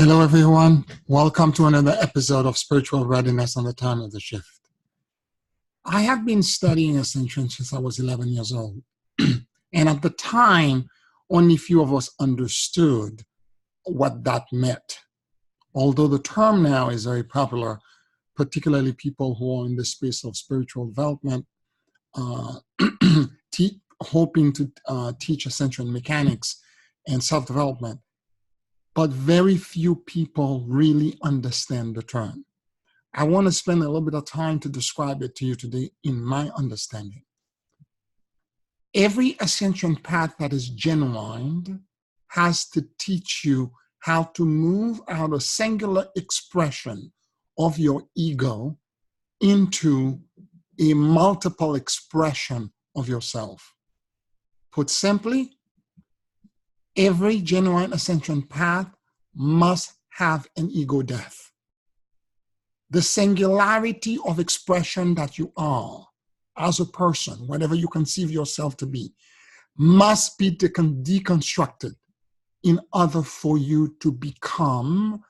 Hello, everyone. Welcome to another episode of Spiritual Readiness on the Time of the Shift. I have been studying ascension since I was 11 years old. And at the time, only few of us understood what that meant. Although the term now is very popular, particularly people who are in the space of spiritual development, hoping to teach ascension mechanics and self-development. But very few people really understand the term. I want to spend a little bit of time to describe it to you today in my understanding. Every ascension path that is genuine has to teach you how to move out of singular expression of your ego into a multiple expression of yourself. Put simply, every genuine ascension path must have an ego death. The singularity of expression that you are as a person, whatever you conceive yourself to be, must be deconstructed in order for you to become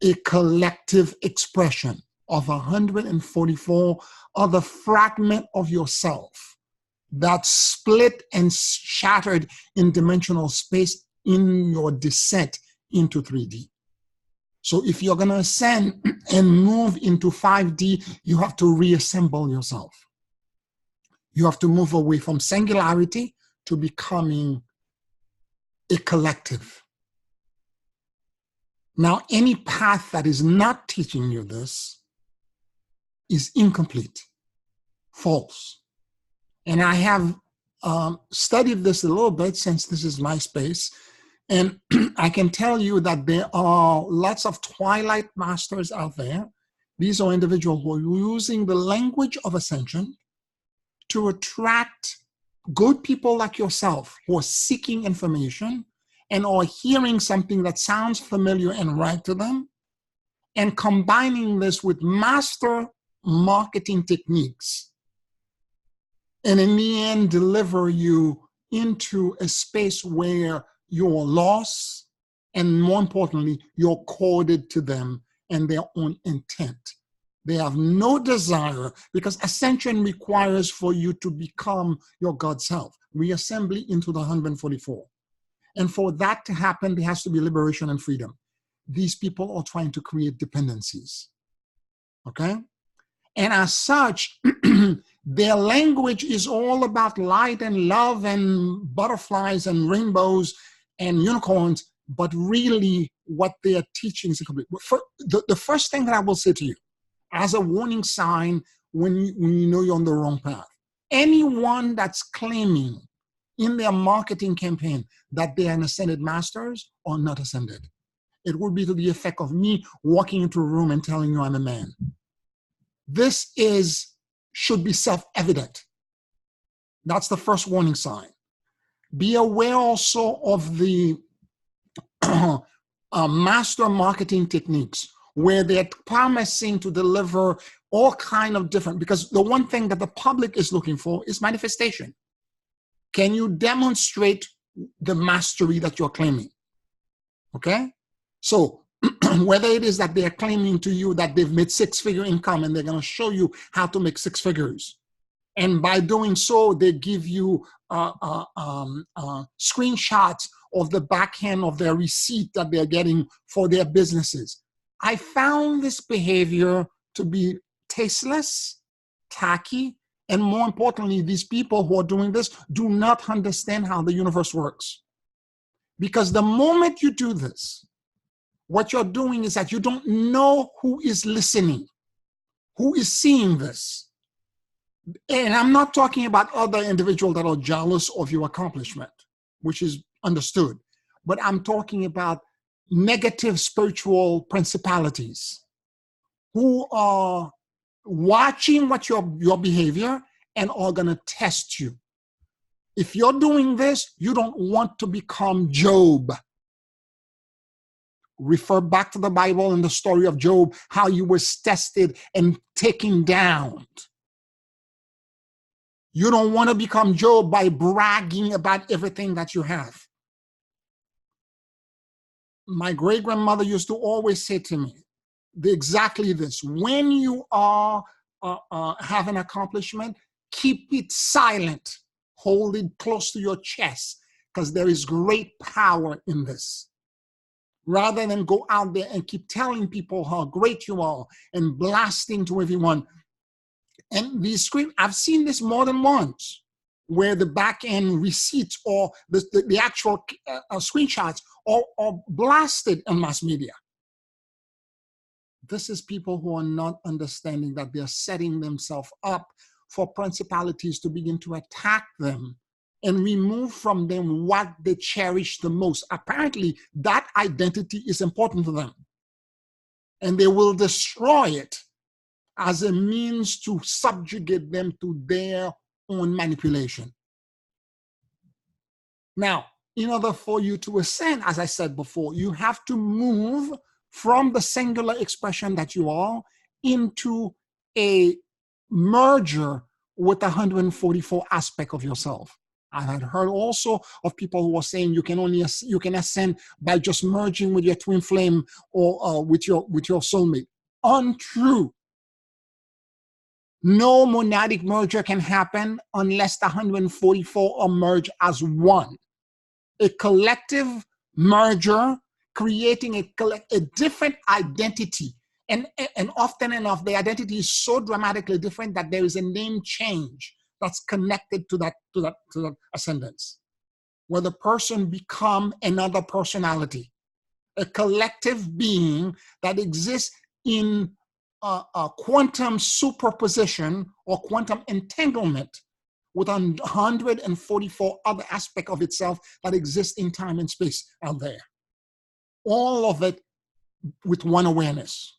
a collective expression of 144 other fragments of yourself that split and shattered in dimensional space in your descent into 3D. So if you're going to ascend and move into 5D, you have to reassemble yourself. You have to move away from singularity to becoming a collective. Now, any path that is not teaching you this is incomplete, false. And I have studied this a little bit since this is my space. And I can tell you that there are lots of twilight masters out there. These are individuals who are using the language of ascension to attract good people like yourself who are seeking information and are hearing something that sounds familiar and right to them, and combining this with master marketing techniques, and in the end deliver you into a space where you're lost, and more importantly, you're corded to them and their own intent. They have no desire, because ascension requires for you to become your God self, reassembly into the 144. And for that to happen, there has to be liberation and freedom. These people are trying to create dependencies, okay? And as such, their language is all about light and love and butterflies and rainbows and unicorns, but really what they are teaching is incomplete. The first thing that I will say to you, as a warning sign when you know you're on the wrong path, anyone that's claiming in their marketing campaign that they are ascended masters are not ascended. It would be to the effect of me walking into a room and telling you I'm a man. This should be self-evident. That's the first warning sign. Be aware also of the master marketing techniques where they're promising to deliver all kind of different, because the one thing that the public is looking for is manifestation. Can you demonstrate the mastery that you're claiming? Okay? So whether it is that they're claiming to you that they've made six-figure income and they're going to show you how to make six figures, and by doing so, they give you screenshots of the backhand of their receipt that they're getting for their businesses. I found this behavior to be tasteless, tacky, and more importantly, these people who are doing this do not understand how the universe works. Because the moment you do this, what you're doing is that you don't know who is listening, who is seeing this. And I'm not talking about other individuals that are jealous of your accomplishment, which is understood, but I'm talking about negative spiritual principalities who are watching what your behavior and are going to test you. If you're doing this, you don't want to become Job. Refer back to the Bible and the story of Job, how he was tested and taken down. You don't want to become Job by bragging about everything that you have. my great-grandmother used to always say to me exactly this: when you are have an accomplishment, keep it silent, hold it close to your chest, because there is great power in this. Rather than go out there and keep telling people how great you are and blasting to everyone. And these I've seen this more than once, where the back end receipts or the actual screenshots are blasted on mass media. This is people who are not understanding that they're setting themselves up for principalities to begin to attack them and remove from them what they cherish the most. Apparently, that identity is important to them. And they will destroy it as a means to subjugate them to their own manipulation. Now, in order for you to ascend, as I said before, you have to move from the singular expression that you are into a merger with 144 aspect of yourself. I had heard also of people who were saying you can ascend by just merging with your twin flame or with your soulmate. Untrue. No monadic merger can happen unless the 144 are merged as one. A collective merger creating a different identity. And often enough, the identity is so dramatically different that there is a name change that's connected to that ascendance, where the person become another personality, a collective being that exists in a quantum superposition or quantum entanglement with 144 other aspects of itself that exist in time and space out there. All of it with one awareness.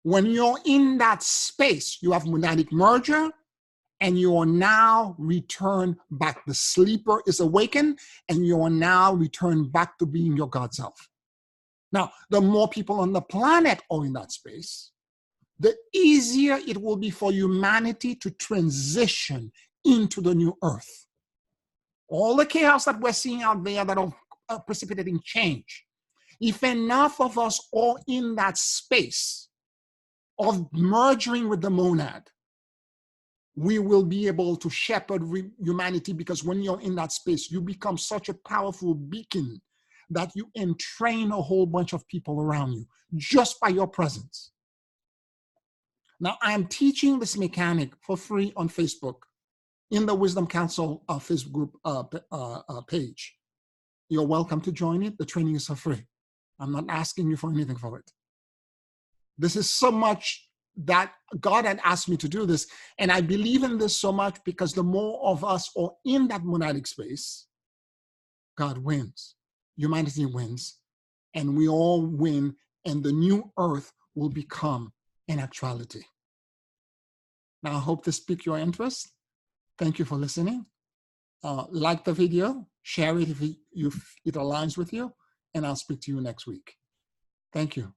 When you're in that space, you have monadic merger, and you are now returned back. The sleeper is awakened, and you are now returned back to being your God self. Now, the more people on the planet are in that space, the easier it will be for humanity to transition into the new earth. All the chaos that we're seeing out there that are precipitating change, if enough of us are in that space of merging with the monad, we will be able to shepherd humanity, because when you're in that space, you become such a powerful beacon that you entrain a whole bunch of people around you just by your presence. Now, I am teaching this mechanic for free on Facebook in the Wisdom Council Facebook group page. You're welcome to join it. The training is for free. I'm not asking you for anything for it. This is so much that God had asked me to do this. And I believe in this so much because the more of us are in that monadic space, God wins. Humanity wins. And we all win. And the new earth will become an actuality. Now, I hope this piqued your interest. Thank you for listening. Like the video, share it if it aligns with you, and I'll speak to you next week. Thank you.